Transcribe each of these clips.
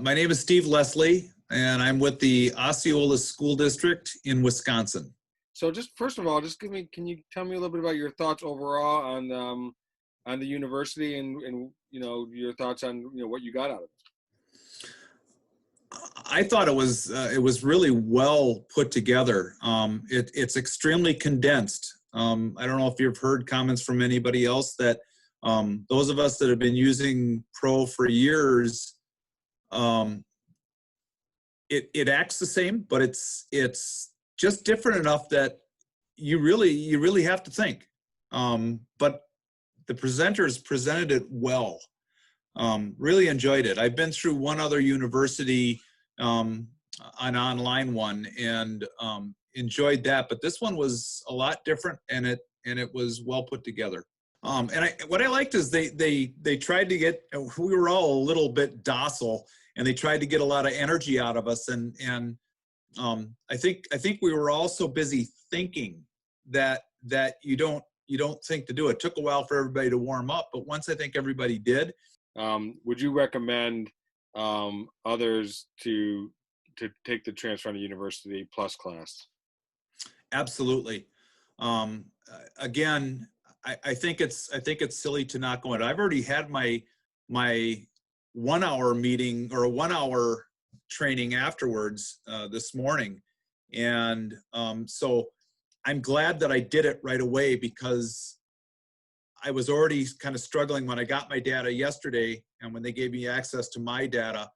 My name is Steve Leslie, and I'm with the Osceola School District in Wisconsin. So just first of all, can you tell me a little bit about your thoughts overall on the university and your thoughts on what you got out of it? I thought it was really well put together. It's extremely condensed. I don't know if you've heard comments from anybody else that those of us that have been using Pro for years, it acts the same, but it's just different enough that you really have to think. But the presenters presented it well. Really enjoyed it. I've been through one other university, an online one, and enjoyed that. But this one was a lot different, and it was well put together. What I liked is they tried to get. We were all a little bit docile, and they tried to get a lot of energy out of us. And I think we were all so busy thinking that you don't think to do it. It took a while for everybody to warm up, but once I think everybody did. Would you recommend others to take the Transfinder University PLUS class? Absolutely. Again, I think it's silly to not go in. I've already had my 1 hour meeting or a 1 hour training afterwards this morning, and so I'm glad that I did it right away, because I was already kind of struggling when I got my data yesterday, and when they gave me access to my data,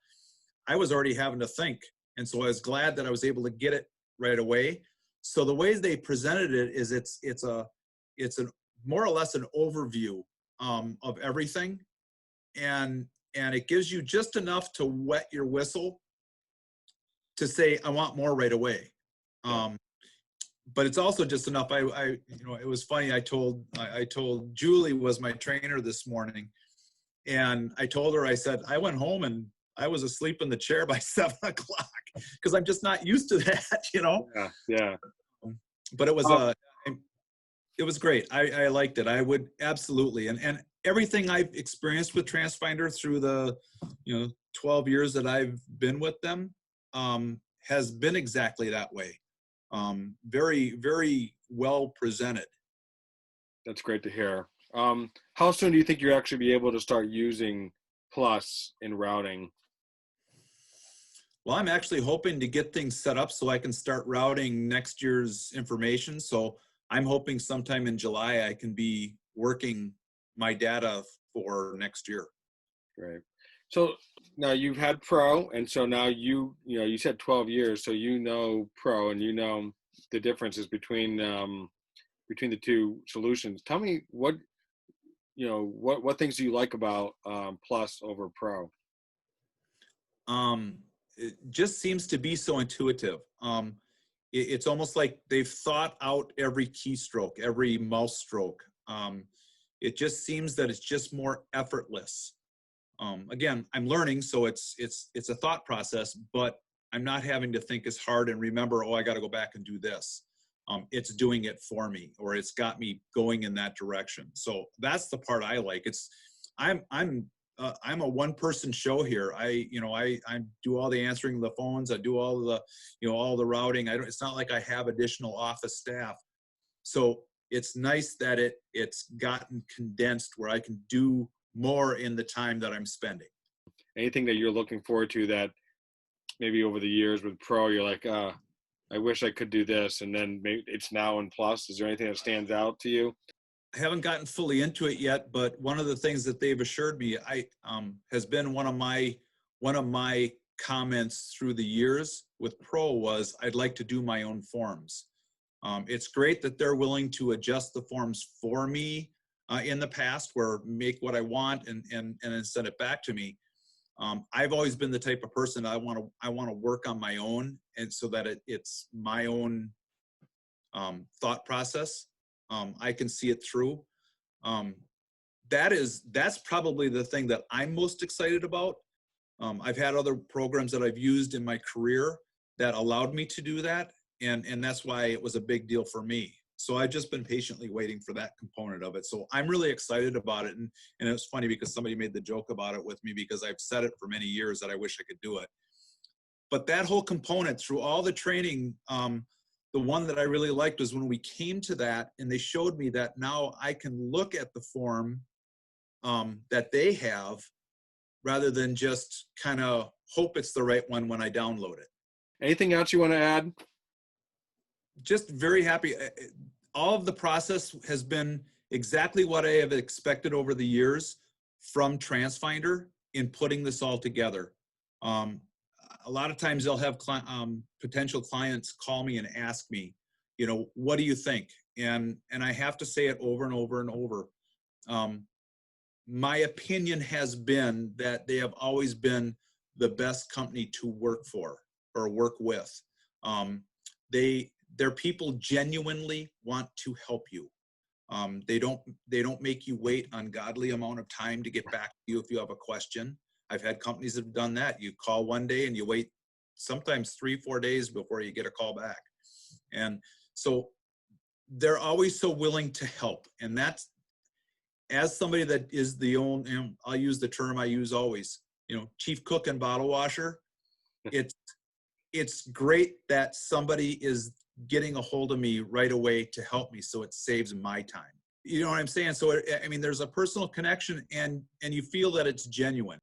I was already having to think. And so I was glad that I was able to get it right away. So the ways they presented it is it's a more or less an overview of everything. And it gives you just enough to wet your whistle to say, I want more right away. But it's also just enough. It was funny. I told Julie, was my trainer this morning, and I told her, I said, I went home and I was asleep in the chair by 7 o'clock because I'm just not used to that, Yeah. But it was it was great. I liked it. I would absolutely, and everything I've experienced with Transfinder through the 12 years that I've been with them has been exactly that way. Very, very well presented. That's great to hear. How soon do you think you'll actually be able to start using PLUS in routing? Well, I'm actually hoping to get things set up so I can start routing next year's information. So I'm hoping sometime in July I can be working my data for next year. Great. So now you've had Pro, and so now you said 12 years, so you know Pro, and you know the differences between the two solutions. Tell me what things do you like about PLUS over Pro? It just seems to be so intuitive. It's almost like they've thought out every keystroke, every mouse stroke. It just seems that it's just more effortless. Again, I'm learning, so it's a thought process, but I'm not having to think as hard and remember, I got to go back and do this. It's doing it for me, or it's got me going in that direction. So that's the part I like. I'm a one-person show here. I do all the answering the phones. I do all the all the routing. It's not like I have additional office staff. So it's nice that it's gotten condensed where I can do more in the time that I'm spending. Anything that you're looking forward to that maybe over the years with Pro, you're like, I wish I could do this, and then maybe it's now in PLUS? Is there anything that stands out to you? I haven't gotten fully into it yet, but one of the things that they've assured me has been one of my comments through the years with Pro was, I'd like to do my own forms. It's great that they're willing to adjust the forms for me in the past, where make what I want and then send it back to me. I've always been the type of person I want to work on my own, and so that it's my own thought process. I can see it through. That's probably the thing that I'm most excited about. I've had other programs that I've used in my career that allowed me to do that, and that's why it was a big deal for me. So I've just been patiently waiting for that component of it. So I'm really excited about it. And it was funny because somebody made the joke about it with me, because I've said it for many years that I wish I could do it. But that whole component through all the training, the one that I really liked was when we came to that and they showed me that now I can look at the form that they have rather than just kind of hope it's the right one when I download it. Anything else you want to add? Just very happy. All of the process has been exactly what I have expected over the years from Transfinder in putting this all together. A lot of times they'll have potential clients call me and ask me, you know, what do you think? And I have to say it over and over and over. My opinion has been that they have always been the best company to work for or work with. Their people genuinely want to help you. They don't make you wait ungodly amount of time to get back to you if you have a question. I've had companies that have done that. You call one day and you wait sometimes 3-4 days before you get a call back. And so they're always so willing to help. And that's, as somebody that is the own, you know, I'll use the term I use always, you know, chief cook and bottle washer. It's great that somebody is getting a hold of me right away to help me, so it saves my time. You know what I'm saying? So I mean, there's a personal connection, and you feel that it's genuine.